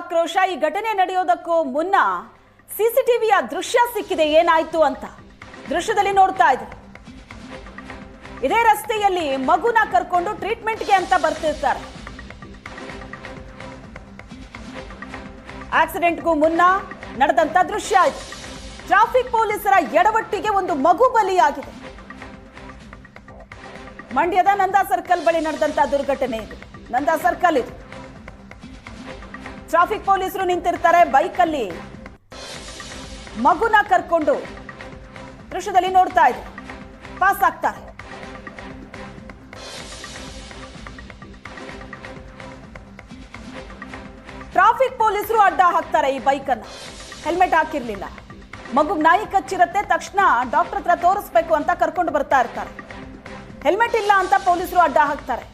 ಆಕ್ರೋಶ. ಈ ಘಟನೆ ನಡೆಯೋದಕ್ಕೂ ಮುನ್ನ ಸಿಸಿಟಿವಿಯ ದೃಶ್ಯ ಸಿಕ್ಕಿದೆ, ಏನಾಯ್ತು ಅಂತ ದೃಶ್ಯದಲ್ಲಿ ನೋಡ್ತಾ ಇದ್ದೀವಿ. ಇದೇ ರಸ್ತೆಯಲ್ಲಿ ಮಗುನ ಕರ್ಕೊಂಡು ಟ್ರೀಟ್ಮೆಂಟ್ಗೆ ಅಂತ ಬರ್ತಿರ್ತಾರೆ. ಆಕ್ಸಿಡೆಂಟ್ಗೂ ಮುನ್ನ ನಡೆದಂತ ದೃಶ್ಯ ಇದು. ಟ್ರಾಫಿಕ್ ಪೊಲೀಸರ ಎಡವಟ್ಟಿಗೆ ಒಂದು ಮಗು ಬಲಿಯಾಗಿದೆ. ಮಂಡ್ಯದ ನಂದಾ ಸರ್ಕಲ್ ಬಳಿ ನಡೆದಂತ ದುರ್ಘಟನೆ ಇದು. ನಂದಾ ಸರ್ಕಲ್ ಇದು. ಟ್ರಾಫಿಕ್ ಪೊಲೀಸರು ನಿಂತಿರ್ತಾರೆ, ಬೈಕಲ್ಲಿ ಮಗುನ ಕರ್ಕೊಂಡು ದೃಶ್ಯದಲ್ಲಿ ನೋಡ್ತಾ ಇದೆ, ಪಾಸ್ ಆಗ್ತಾರೆ. ಟ್ರಾಫಿಕ್ ಪೊಲೀಸರು ಅಡ್ಡ ಹಾಕ್ತಾರೆ ಈ ಬೈಕನ್ನ. ಹೆಲ್ಮೆಟ್ ಹಾಕಿರ್ಲಿಲ್ಲ, ಮಗು ನಾಯಿ ಕಚ್ಚಿರತ್ತೆ, ತಕ್ಷಣ ಡಾಕ್ಟರ್ ಹತ್ರ ತೋರಿಸ್ಬೇಕು ಅಂತ ಕರ್ಕೊಂಡು ಬರ್ತಾ ಇರ್ತಾರೆ. ಹೆಲ್ಮೆಟ್ ಇಲ್ಲ ಅಂತ ಪೊಲೀಸರು ಅಡ್ಡ ಹಾಕ್ತಾರೆ.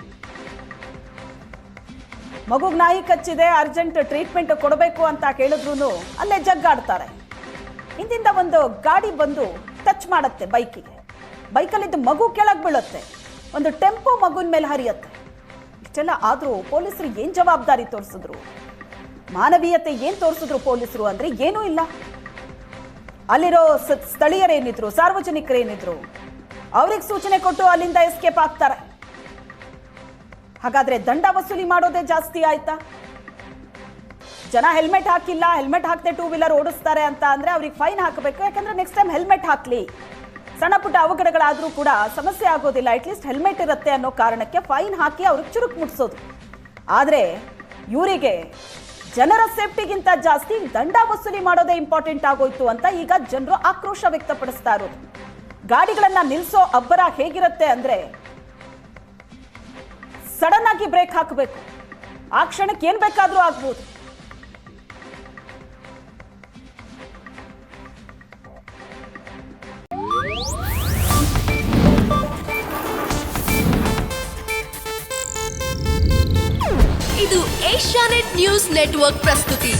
ಮಗುಗ್ ನಾಯಿ ಕಚ್ಚಿದೆ, ಅರ್ಜೆಂಟ್ ಟ್ರೀಟ್ಮೆಂಟ್ ಕೊಡಬೇಕು ಅಂತ ಕೇಳಿದ್ರು ಅಲ್ಲೇ ಜಗ್ಗಾಡ್ತಾರೆ. ಹಿಂದಿಂದ ಒಂದು ಗಾಡಿ ಬಂದು ಟಚ್ ಮಾಡುತ್ತೆ ಬೈಕಿಗೆ. ಬೈಕಲ್ಲಿದ್ದು ಮಗು ಕೆಳಗೆ ಬೀಳುತ್ತೆ, ಒಂದು ಟೆಂಪೋ ಮಗುವಿನ ಮೇಲೆ ಹರಿಯುತ್ತೆ. ಇಷ್ಟೆಲ್ಲ ಆದ್ರೂ ಪೊಲೀಸರು ಏನ್ ಜವಾಬ್ದಾರಿ ತೋರಿಸಿದ್ರು, ಮಾನವೀಯತೆ ಏನ್ ತೋರಿಸಿದ್ರು ಪೊಲೀಸರು ಅಂದ್ರೆ ಏನೂ ಇಲ್ಲ. ಅಲ್ಲಿರೋ ಸ್ಥಳೀಯರೇನಿದ್ರು, ಸಾರ್ವಜನಿಕರೇನಿದ್ರು, ಅವ್ರಿಗೆ ಸೂಚನೆ ಕೊಟ್ಟು ಅಲ್ಲಿಂದ ಎಸ್ಕೇಪ್ ಆಗ್ತಾರೆ. ಹಾಗಾದ್ರೆ ದಂಡ ವಸೂಲಿ ಮಾಡೋದೇ ಜಾಸ್ತಿ ಆಯ್ತಾ? ಜನ ಹೆಲ್ಮೆಟ್ ಹಾಕಿಲ್ಲ, ಹೆಲ್ಮೆಟ್ ಹಾಕದೆ ಟೂ ವೀಲರ್ ಓಡಿಸ್ತಾರೆ ಅಂತ ಅಂದ್ರೆ ಅವ್ರಿಗೆ ಫೈನ್ ಹಾಕಬೇಕು. ಯಾಕಂದ್ರೆ ನೆಕ್ಸ್ಟ್ ಟೈಮ್ ಹೆಲ್ಮೆಟ್ ಹಾಕ್ಲಿ, ಸಣ್ಣ ಪುಟ್ಟ ಅವಘಡಗಳಾದ್ರೂ ಕೂಡ ಸಮಸ್ಯೆ ಆಗೋದಿಲ್ಲ, ಅಟ್ಲೀಸ್ಟ್ ಹೆಲ್ಮೆಟ್ ಇರುತ್ತೆ ಅನ್ನೋ ಕಾರಣಕ್ಕೆ ಫೈನ್ ಹಾಕಿ ಅವ್ರಿಗೆ ಚುರುಕು ಮುಟ್ಸೋದು. ಆದ್ರೆ ಇವರಿಗೆ ಜನರ ಸೇಫ್ಟಿಗಿಂತ ಜಾಸ್ತಿ ದಂಡ ವಸೂಲಿ ಮಾಡೋದೇ ಇಂಪಾರ್ಟೆಂಟ್ ಆಗೋಯ್ತು ಅಂತ ಈಗ ಜನರು ಆಕ್ರೋಶ ವ್ಯಕ್ತಪಡಿಸ್ತಾ ಇರೋದು. ಗಾಡಿಗಳನ್ನ ನಿಲ್ಲಿಸೋ ಅಬ್ಬರ ಹೇಗಿರುತ್ತೆ ಅಂದ್ರೆ ಸಡನ್ ಆಗಿ ಬ್ರೇಕ್ ಹಾಕಬೇಕು, ಆ ಕ್ಷಣಕ್ಕೆ ಏನ್ ಬೇಕಾದ್ರೂ ಆಗ್ಬೋದು. ಇದು ಏಷ್ಯಾನೆಟ್ ನ್ಯೂಸ್ ನೆಟ್ವರ್ಕ್ ಪ್ರಸ್ತುತಿ.